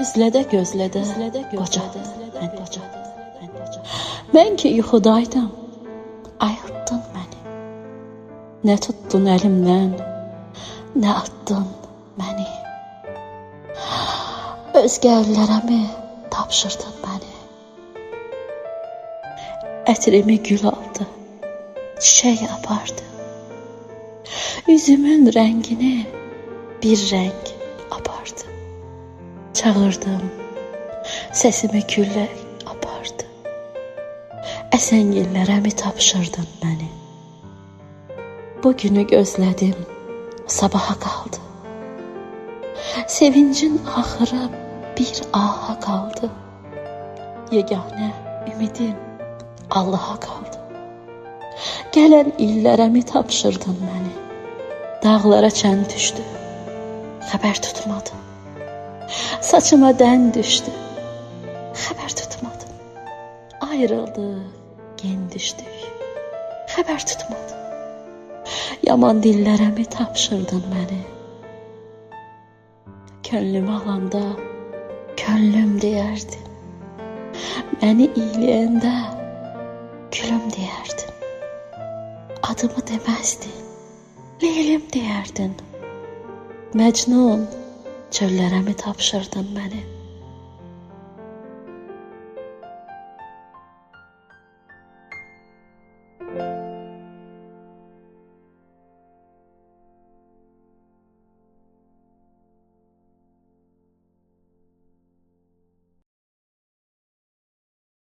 Gözlədə qocaldı məni. Mən ki yuxudaydım, ayıltdın məni. Nə tutdun əlimdən, nə atdın məni. Özgə əllərə mi tapşırdın məni? Ətrimi gül aldı, çiçək apardı. Üzümün rəngini bir rəng apardı. Çağırdım, səsimi küllək apardı. Əsən yellərə mi tapşırdın məni? Bugünü gözlədim, sabaha qaldı. Sevincin axırı bir aha qaldı. Yeganə ümidim Allaha qaldı. Gələn illərə mi tapşırdın məni? Dağlara çən düşdü, xəbər tutmadım. Saçıma dən düşdü, xəbər tutmadım. Ayrıldıq, gen düşdük, xəbər tutmadım. Yaman dillərə mi tapşırdın məni? Könlümü alanda könlüm deyərdin. Məni iyiləyəndə gülüm deyərdin. Adımı deməzdin, Leylim deyərdin. Məcnun, çöllərə mi tapşırdın məni?